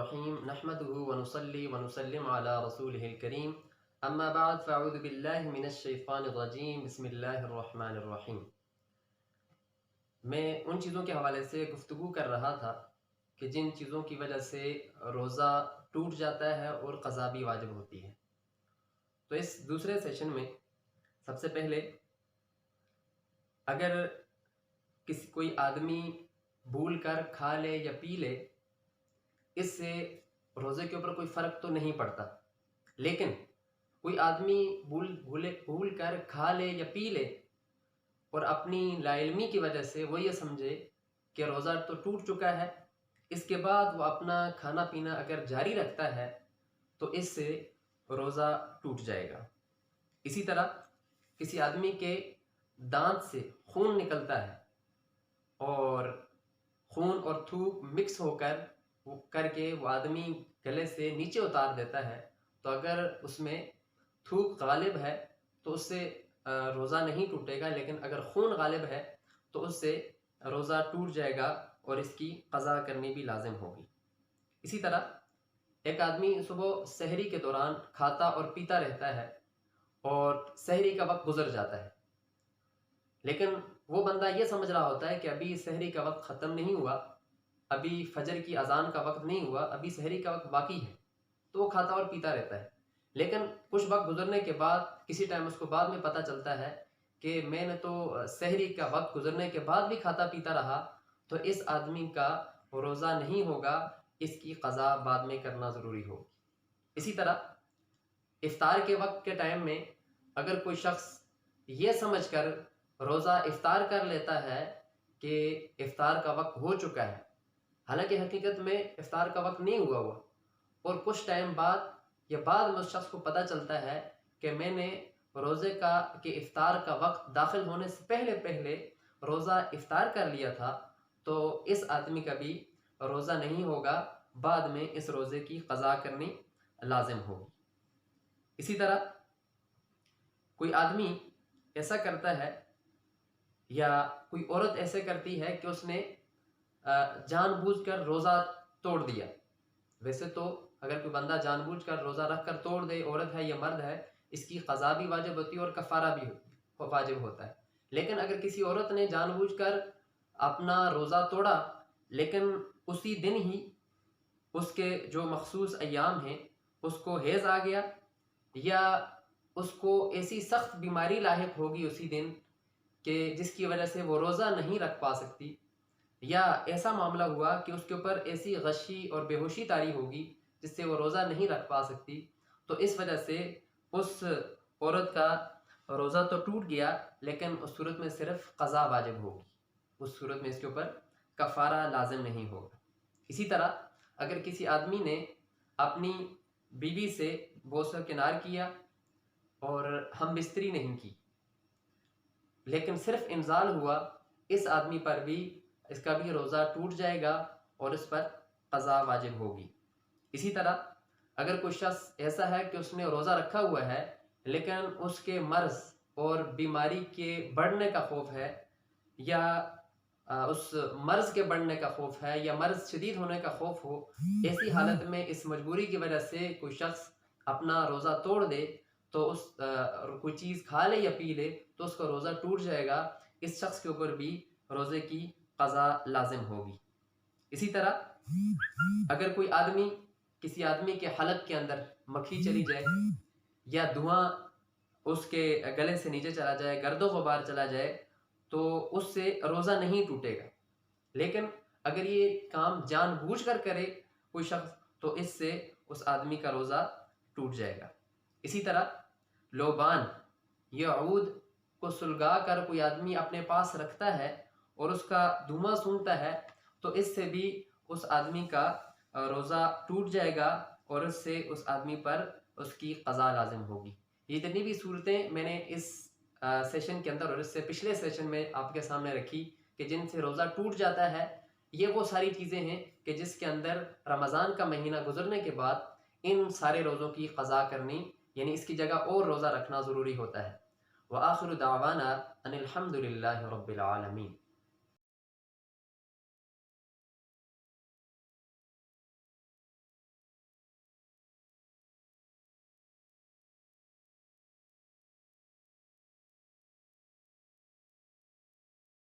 الرحیم نحمده ونصلی ونسلم علی رسولہ الکریم اما بعد فاعوذ باللہ من الشیطان الرجیم بسم اللہ الرحمن الرحیم۔ میں ان چیزوں کے حوالے سے گفتگو کر رہا تھا کہ جن چیزوں کی وجہ سے روزہ ٹوٹ جاتا ہے اور قضا بھی واجب ہوتی ہے۔ تو اس دوسرے سیشن میں سب سے پہلے اگر کوئی آدمی بھول کر کھا لے یا پی لے، اس سے روزے کے اوپر کوئی فرق تو نہیں پڑتا، لیکن کوئی آدمی بھول کر کھا لے یا پی لے اور اپنی لا علمی کی وجہ سے وہ یہ سمجھے کہ روزہ تو ٹوٹ چکا ہے، اس کے بعد وہ اپنا کھانا پینا اگر جاری رکھتا ہے تو اس سے روزہ ٹوٹ جائے گا۔ اسی طرح کسی آدمی کے دانت سے خون نکلتا ہے اور خون اور تھوک مکس ہو کر کے وہ آدمی گلے سے نیچے اتار دیتا ہے، تو اگر اس میں تھوک غالب ہے تو اس سے روزہ نہیں ٹوٹے گا، لیکن اگر خون غالب ہے تو اس سے روزہ ٹوٹ جائے گا اور اس کی قضا کرنی بھی لازم ہوگی۔ اسی طرح ایک آدمی صبح سحری کے دوران کھاتا اور پیتا رہتا ہے اور سحری کا وقت گزر جاتا ہے، لیکن وہ بندہ یہ سمجھ رہا ہوتا ہے کہ ابھی سحری کا وقت ختم نہیں ہوا، ابھی فجر کی اذان کا وقت نہیں ہوا، ابھی سحری کا وقت باقی ہے، تو وہ کھاتا اور پیتا رہتا ہے۔ لیکن کچھ وقت گزرنے کے بعد کسی ٹائم اس کو بعد میں پتہ چلتا ہے کہ میں نے تو سحری کا وقت گزرنے کے بعد بھی کھاتا پیتا رہا، تو اس آدمی کا روزہ نہیں ہوگا، اس کی قضا بعد میں کرنا ضروری ہوگی۔ اسی طرح افطار کے وقت کے ٹائم میں اگر کوئی شخص یہ سمجھ کر روزہ افطار کر لیتا ہے کہ افطار کا وقت ہو چکا ہے، حالانکہ حقیقت میں افطار کا وقت نہیں ہوا اور کچھ ٹائم بعد یا بعد میں اس شخص کو پتہ چلتا ہے کہ میں نے روزے کہ افطار کا وقت داخل ہونے سے پہلے روزہ افطار کر لیا تھا، تو اس آدمی کا بھی روزہ نہیں ہوگا، بعد میں اس روزے کی قضا کرنی لازم ہوگی۔ اسی طرح کوئی آدمی ایسا کرتا ہے یا کوئی عورت ایسے کرتی ہے کہ اس نے جان بوجھ کر روزہ توڑ دیا۔ ویسے تو اگر کوئی بندہ جان بوجھ کر روزہ رکھ کر توڑ دے، عورت ہے یا مرد ہے، اس کی قضا بھی واجب ہوتی ہے اور کفارہ بھی واجب ہوتا ہے، لیکن اگر کسی عورت نے جان بوجھ کر اپنا روزہ توڑا لیکن اسی دن ہی اس کے جو مخصوص ایام ہیں اس کو حیض آ گیا یا اس کو ایسی سخت بیماری لاحق ہوگی اسی دن کہ جس کی وجہ سے وہ روزہ نہیں رکھ پا سکتی، یا ایسا معاملہ ہوا کہ اس کے اوپر ایسی غشی اور بے ہوشی طاری ہوگی جس سے وہ روزہ نہیں رکھ پا سکتی، تو اس وجہ سے اس عورت کا روزہ تو ٹوٹ گیا، لیکن اس صورت میں صرف قضا واجب ہوگی، اس صورت میں اس کے اوپر کفارہ لازم نہیں ہوگا۔ اسی طرح اگر کسی آدمی نے اپنی بیوی سے بوس و کنار کیا اور ہم بستری نہیں کی، لیکن صرف انزال ہوا، اس آدمی پر بھی اس کا بھی روزہ ٹوٹ جائے گا اور اس پر قضا واجب ہوگی۔ اسی طرح اگر کوئی شخص ایسا ہے کہ اس نے روزہ رکھا ہوا ہے لیکن اس کے مرض اور بیماری کے بڑھنے کا خوف ہے، یا اس مرض کے بڑھنے کا خوف ہے یا مرض شدید ہونے کا خوف ہو، ایسی حالت میں اس مجبوری کی وجہ سے کوئی شخص اپنا روزہ توڑ دے، تو اس کوئی چیز کھا لے یا پی لے تو اس کا روزہ ٹوٹ جائے گا، اس شخص کے اوپر بھی روزے کی قضا لازم ہوگی۔ اسی طرح اگر کوئی آدمی کسی آدمی کے حلق کے اندر مکھی چلی جائے یا دھواں اس کے گلے سے نیچے چلا جائے، گرد و غبار چلا جائے، تو اس سے روزہ نہیں ٹوٹے گا، لیکن اگر یہ کام جان بوجھ کر کرے کوئی شخص تو اس سے اس آدمی کا روزہ ٹوٹ جائے گا۔ اسی طرح لوبان یا عود کو سلگا کر کوئی آدمی اپنے پاس رکھتا ہے اور اس کا دھواں سونگتا ہے، تو اس سے بھی اس آدمی کا روزہ ٹوٹ جائے گا اور اس سے اس آدمی پر اس کی قضا لازم ہوگی۔ یہ جتنی بھی صورتیں میں نے اس سیشن کے اندر اور اس سے پچھلے سیشن میں آپ کے سامنے رکھی کہ جن سے روزہ ٹوٹ جاتا ہے، یہ وہ ساری چیزیں ہیں کہ جس کے اندر رمضان کا مہینہ گزرنے کے بعد ان سارے روزوں کی قضا کرنی، یعنی اس کی جگہ اور روزہ رکھنا ضروری ہوتا ہے۔ وآخر دعوانا ان الحمد للہ رب العالمین۔